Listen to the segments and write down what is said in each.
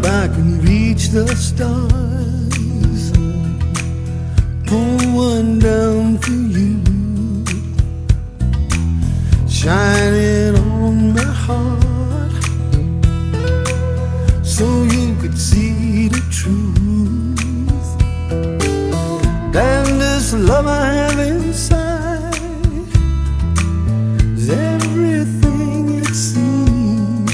if I can reach the stars, pull one down for you, shining on my heart, so you could see the truth. And this love I have inside is everything it seems,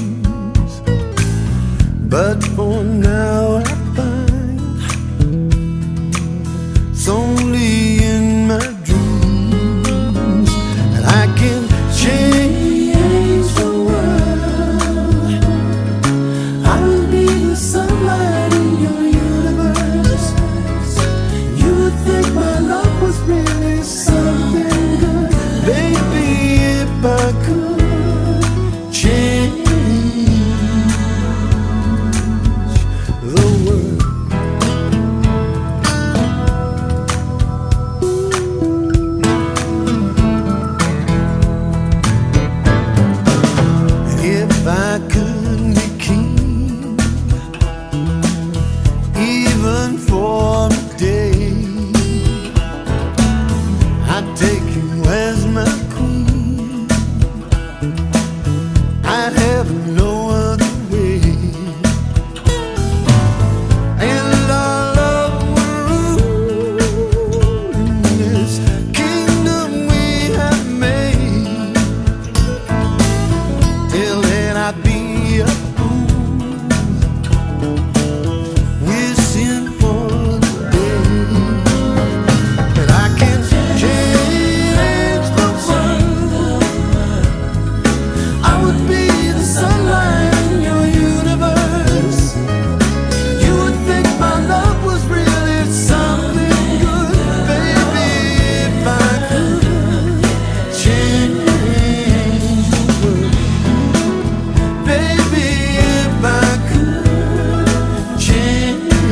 but for now I find it's only in my dreams that I can change the world. I will be the sunlight in your universe. You would think my love was really something good, baby, if I could change the world. And if I could be king, even for a day, I'd take you as my queen. I'd have no other way, and our love would rule in this kingdom we have made. Till then I'd be a fool, wishing for the day that I can change the world. I would be the sunlight in your universe. You would think my love was really something good, baby, if I could change the world. Baby, if I could change the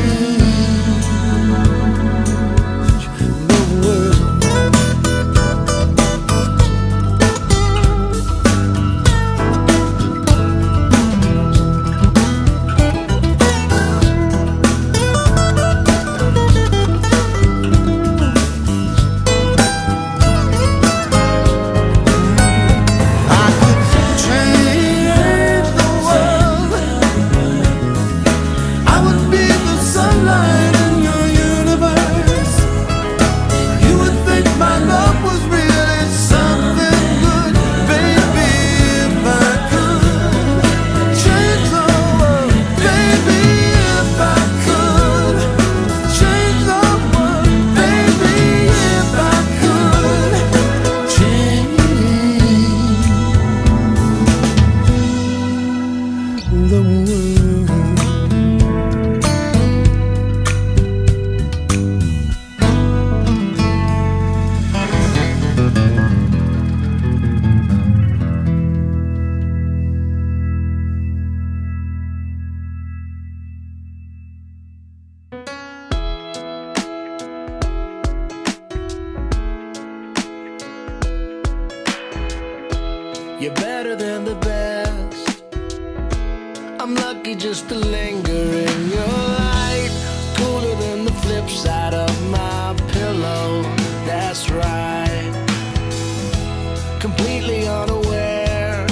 world. I could change the world. I would be the sunlight in your universe. You would think my love was really something good, baby, if I could change the world. Baby, if I could change the world. Baby, if I could change the world. You're better than the best. I'm lucky just to linger in your light. Cooler than the flip side of my pillow. That's right. Completely unaware.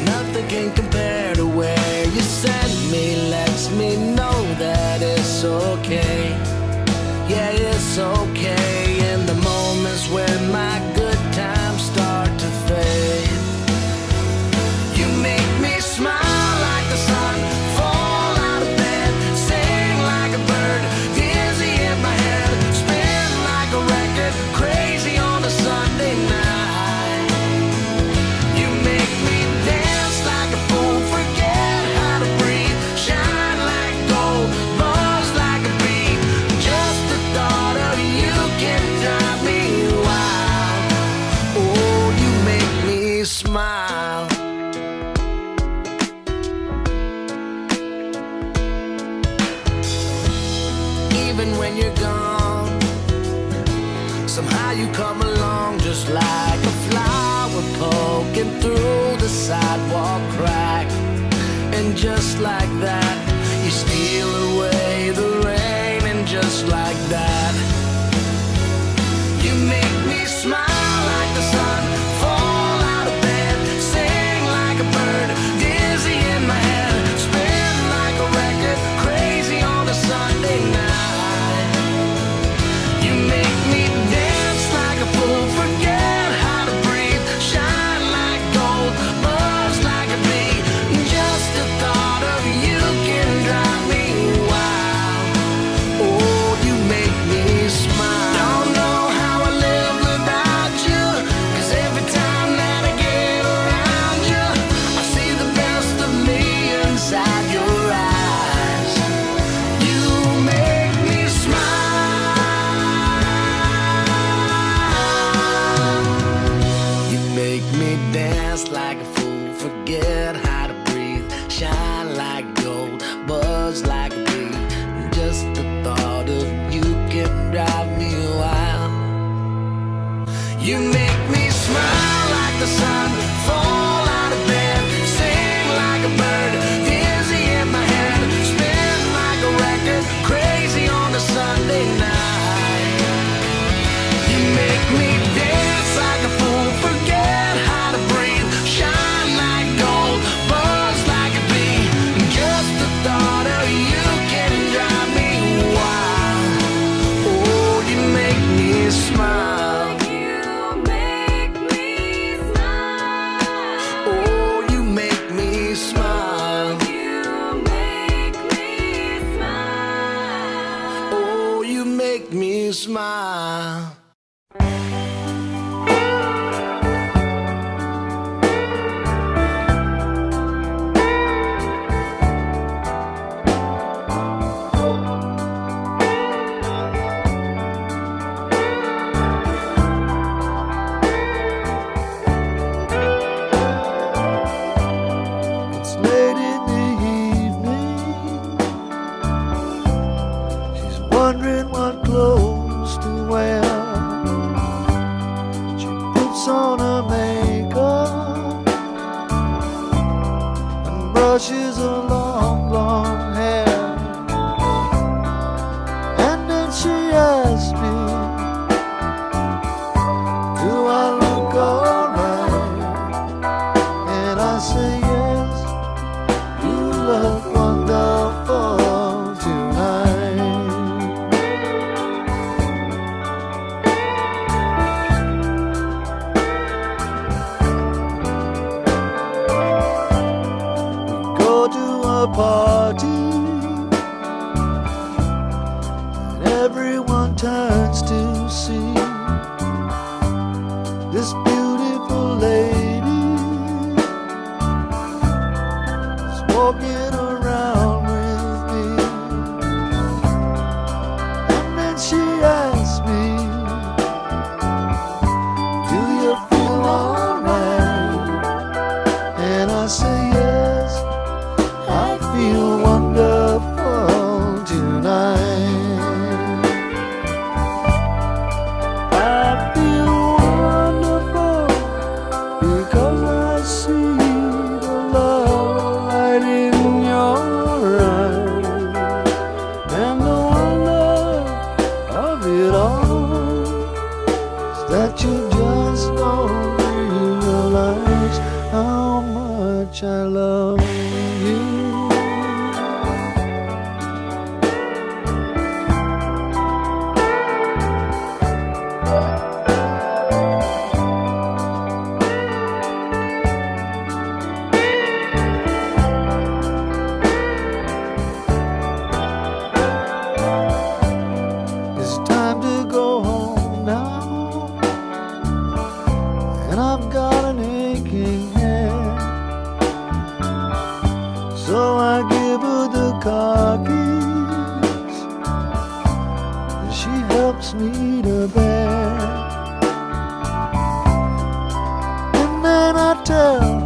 Nothing can compare to where you send me. Lets me know that it's okay. Yeah, it's okay. In the moments when my good times start to fade, you make me smile like the sun, fall out of bed, sing like a bird, dizzy in my head, spin like a record, crazy on a Sunday night. You make me dance like a fool, forget how to breathe, shine like gold, buzz like a bee. Just the thought of you can drive me wild. Oh, you make me smile. Even when you're gone, somehow you come along just like a flower poking through the sidewalk crack. And just like that, me dance like a fool, forget how to breathe, shine like gold, buzz like a bee. Just the thought of you can drive me wild. You make me smile like the sun, fall out of bed, sing like a bird, dizzy in my head, spin like a record, crazy on a Sunday night. You make me dance like a fool, forget how to breathe, shine like gold, buzz like a bee. Just the thought of you can drive me wild. Oh, you make me smile. You make me smile. Oh, you make me smile. You make me smile. Oh, you make me smile. It's late in the evening. She's wondering what clothes to wear. She puts on her makeup and brushes her long blonde hair. And then she asks me, do I look alright? And I say yes, you look wonderful tonight. We go to a party and everyone turns to see this beautiful lady is walking around with me. And then she asks me, do you feel alright? And I say yes, I feel wonderful tonight. I feel wonderful because I see the love light in your eyes, and the wonder of it all is that you just don't realize how much I love you. It's time to go home now, and I've got an aching head. So I give her the car keys, and she helps me to bed. And then I tell